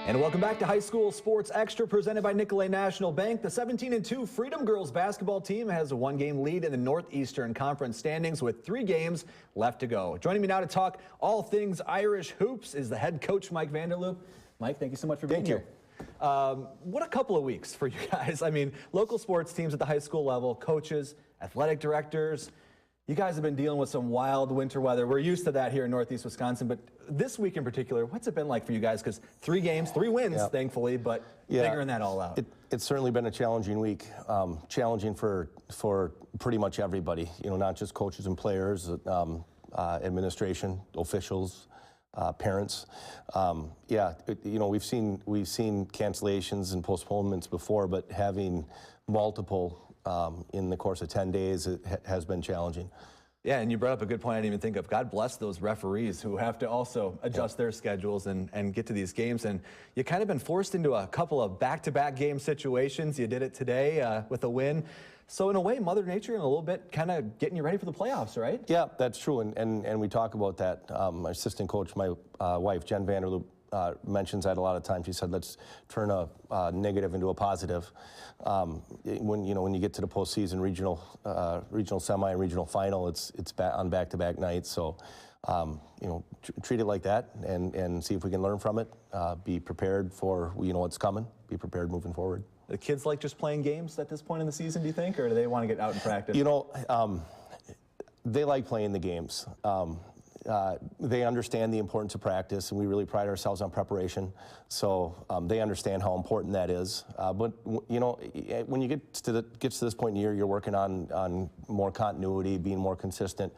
And welcome back to High School Sports Extra, presented by Nicolay National Bank. The 17-2 Freedom Girls basketball team has a one-game lead in the Northeastern Conference standings with 3 games left to go. Joining me now to talk all things Irish hoops is the head coach, Mike Vander. Mike, thank you so much for being here. What a couple of weeks for you guys. I mean, local sports teams at the high school level, coaches, athletic directors. You guys have been dealing with some wild winter weather. We're used to that here in Northeast Wisconsin, but this week in particular, what's it been like for you guys? Because 3 games, 3 wins, thankfully, but figuring that all out. It's certainly been a challenging week, challenging for pretty much everybody. You know, not just coaches and players, administration, officials, parents. We've seen cancellations and postponements before, but having multiple in the course of 10 days, it has been challenging. Yeah, and you brought up a good point I didn't even think of. God bless those referees who have to also adjust their schedules and get to these games. And you kind of been forced into a couple of back-to-back game situations. You did it today with a win. So in a way, Mother Nature in a little bit kind of getting you ready for the playoffs, right? Yeah, that's true. And we talk about that. My assistant coach, my wife, Jen Vander, mentions that a lot of times. She said, let's turn a negative into a positive. When you get to the postseason, regional semi and regional final, it's on back-to-back nights. So treat it like that and see if we can learn from it. Be prepared for what's coming. Be prepared moving forward. The kids like just playing games at this point in the season, do you think, or do they want to get out and practice? They like playing the games. They understand the importance of practice, and we really pride ourselves on preparation. So they understand how important that is. But when you get to this point in the year, you're working on more continuity, being more consistent.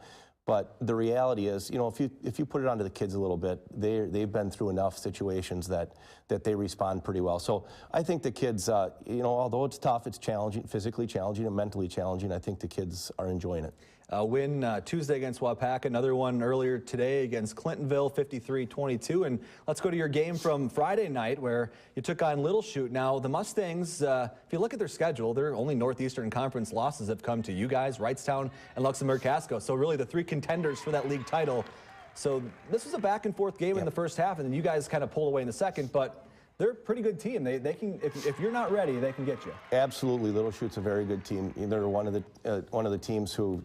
But the reality is, if you put it onto the kids a little bit, they've been through enough situations that they respond pretty well. So I think the kids, although it's tough, it's challenging, physically challenging and mentally challenging, I think the kids are enjoying it. Win Tuesday against Waupaca, another one earlier today against Clintonville, 53-22. And let's go to your game from Friday night where you took on Little Chute. Now, the Mustangs, if you look at their schedule, their only Northeastern Conference losses have come to you guys, Wrightstown, and Luxembourg-Casco. So really the 3 contenders for that league title. So this was a back-and-forth game in the first half, and then you guys kind of pulled away in the second. But they're a pretty good team. They can, if you're not ready, they can get you. Absolutely, Little Chute's a very good team. They're one of the teams who,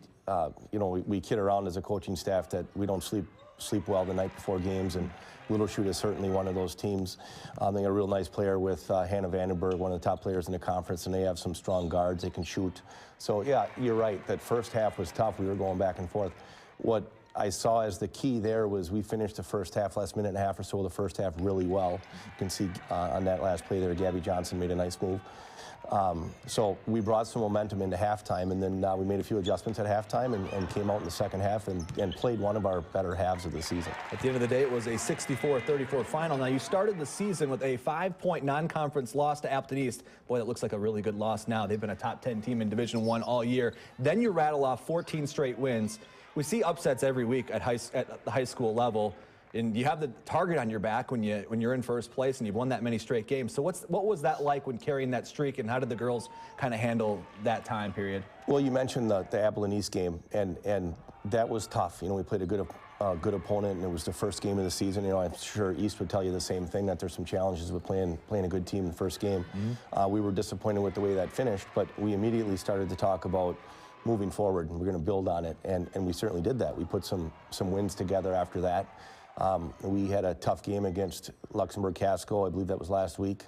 we kid around as a coaching staff that we don't sleep well the night before games, and Little Chute is certainly one of those teams. They got a real nice player with Hannah Vandenberg, one of the top players in the conference, and they have some strong guards. They can shoot. So yeah, you're right. That first half was tough. We were going back and forth. What I saw as the key there was we finished the first half, last minute and a half or so of the first half really well. You can see on that last play there, Gabby Johnson made a nice move. So we brought some momentum into halftime, and then we made a few adjustments at halftime and came out in the second half and played one of our better halves of the season. At the end of the day, it was a 64-34 final. Now, you started the season with a 5-point non-conference loss to Appleton East. Boy, that looks like a really good loss now. They've been a top 10 team in Division I all year. Then you rattle off 14 straight wins. We see upsets every week at the high school level. And you have the target on your back when you're in first place and you've won that many straight games. So what was that like when carrying that streak, and how did the girls kind of handle that time period? Well, you mentioned the Appleton East game, and that was tough. We played a good opponent, and it was the first game of the season. I'm sure East would tell you the same thing, that there's some challenges with playing a good team in the first game. We were disappointed with the way that finished, but we immediately started to talk about moving forward, and we're going to build on it, and we certainly did that. We put some wins together after that. We had a tough game against Luxembourg-Casco. I believe that was last week.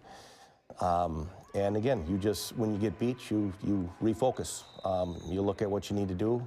And again, when you get beat, you refocus. You look at what you need to do.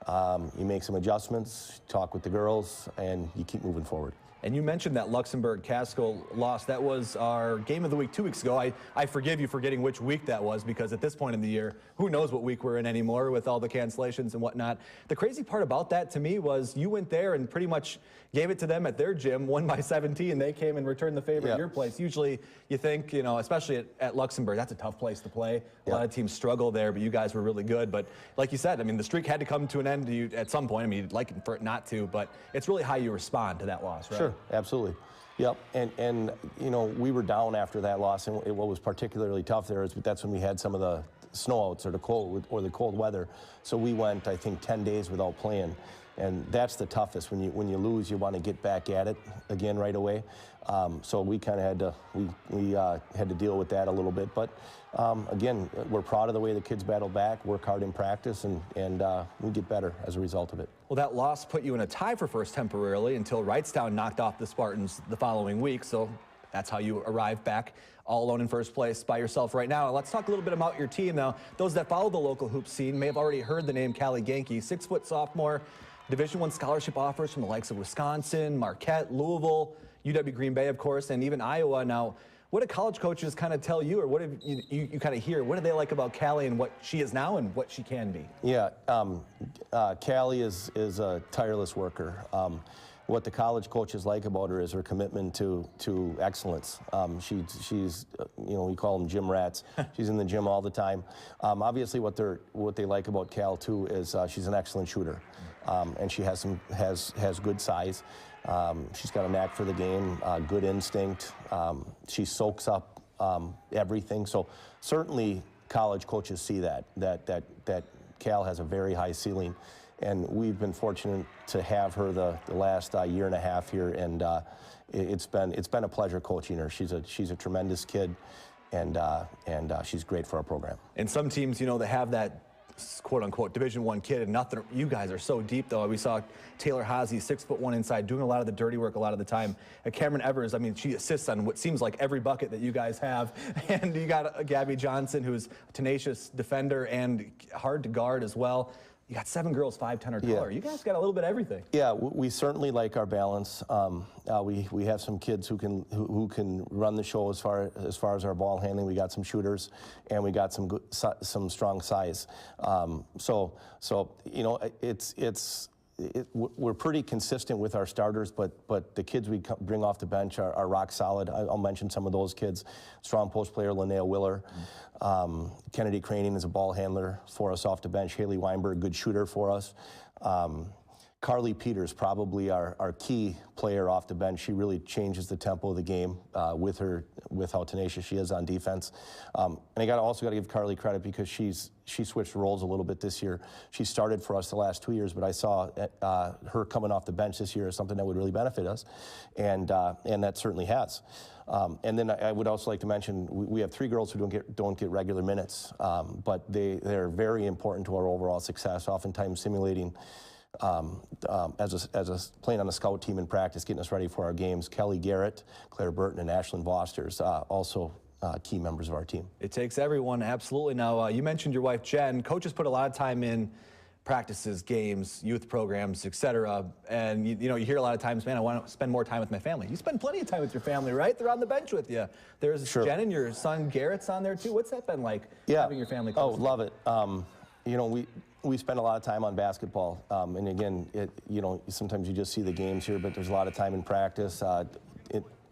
You make some adjustments, talk with the girls, and you keep moving forward. And you mentioned that Luxembourg-Casco loss. That was our game of the week 2 weeks ago. I forgive you for getting which week that was, because at this point in the year, who knows what week we're in anymore with all the cancellations and whatnot. The crazy part about that to me was you went there and pretty much gave it to them at their gym, won by 17, and they came and returned the favor at your place. Usually you think, especially at Luxembourg, that's a tough place to play. A lot of teams struggle there, but you guys were really good. But like you said, I mean, the streak had to come to an end at some point. I mean, you'd like for it not to, but it's really how you respond to that loss, right? Sure, absolutely. Yep, and we were down after that loss, and what was particularly tough there is that's when we had some of the snowouts or the cold weather. So we went, I think, 10 days without playing. and that's the toughest. When you lose, you want to get back at it again right away. So we kind of had to had to deal with that a little bit. But again, we're proud of the way the kids battle back, work hard in practice, and we get better as a result of it. Well, that loss put you in a tie for first temporarily until Wrightstown knocked off the Spartans the following week. So that's how you arrived back all alone in first place by yourself right now. Let's talk a little bit about your team now. Those that follow the local hoop scene may have already heard the name Callie Genke, 6-foot sophomore, Division I scholarship offers from the likes of Wisconsin, Marquette, Louisville, UW Green Bay, of course, and even Iowa. Now, what do college coaches kind of tell you, or what have you kind of hear? What do they like about Callie and what she is now and what she can be? Yeah, Callie is a tireless worker. What the college coaches like about her is her commitment to excellence. She's we call them gym rats. She's in the gym all the time. Obviously, what they like about Cal too is she's an excellent shooter, and she has good size. She's got a knack for the game, good instinct. She soaks up everything. So certainly, college coaches see that Cal has a very high ceiling. And we've been fortunate to have her the last year and a half here, and it's been a pleasure coaching her. She's a tremendous kid, and she's great for our program. And some teams, they have that quote-unquote Division I kid, and nothing. You guys are so deep, though. We saw Taylor Haase, 6'1" inside, doing a lot of the dirty work a lot of the time. Cameron Evers, I mean, she assists on what seems like every bucket that you guys have. And you got Gabby Johnson, who's a tenacious defender and hard to guard as well. You got 7 girls, 5'10" or taller. Yeah. You guys got a little bit of everything. Yeah, we certainly like our balance. We have some kids who can run the show as far as our ball handling. We got some shooters, and we got some strong size. So we're pretty consistent with our starters, but the kids we bring off the bench are rock solid. I'll mention some of those kids. Strong post player Linnea Willer. Kennedy Craning is a ball handler for us off the bench. Haley Weinberg, good shooter for us. Carly Peters, probably our key player off the bench. She really changes the tempo of the game with how tenacious she is on defense. And I also got to give Carly credit because she switched roles a little bit this year. She started for us the last 2 years, but I saw her coming off the bench this year as something that would really benefit us, and that certainly has. And then I would also like to mention we have 3 girls who don't get regular minutes, but they're very important to our overall success. Oftentimes simulating. As playing on the scout team in practice, getting us ready for our games. Kelly Garrett, Claire Burton, and Ashlyn Vosters, also key members of our team. It takes everyone, absolutely. Now, you mentioned your wife, Jen. Coaches put a lot of time in practices, games, youth programs, etc. And you hear a lot of times, man, I want to spend more time with my family. You spend plenty of time with your family, right? They're on the bench with you. There's sure. Jen and your son Garrett's on there too. What's that been like? Yeah. Having your family close? Oh, love it. We spend a lot of time on basketball, and again, sometimes you just see the games here, but there's a lot of time in practice,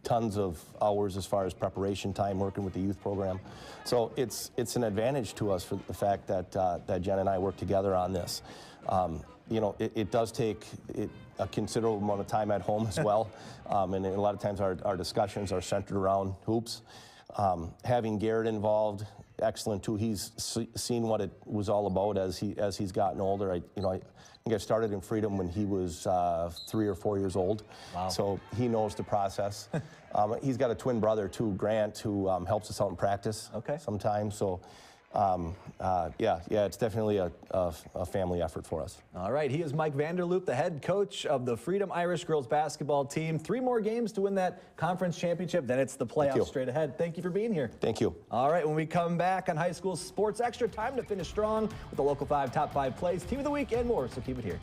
tons of hours as far as preparation time, working with the youth program. So it's an advantage to us for the fact that Jen and I work together on this. It does take a considerable amount of time at home as well, and a lot of times our discussions are centered around hoops. Having Garrett involved, excellent too. He's seen what it was all about as he's gotten older. I think I started in Freedom when he was 3 or 4 years old. Wow. So he knows the process. He's got a twin brother too, Grant, who helps us out in practice sometimes. So it's definitely a family effort for us. All right, he is Mike Vanderloop, the head coach of the Freedom Irish girls basketball team. 3 more games to win that conference championship, then it's the playoffs straight ahead. Thank you for being here. Thank you. All right, when we come back on High School Sports Extra, time to finish strong with the Local 5 Top 5 plays, Team of the Week, and more, so keep it here.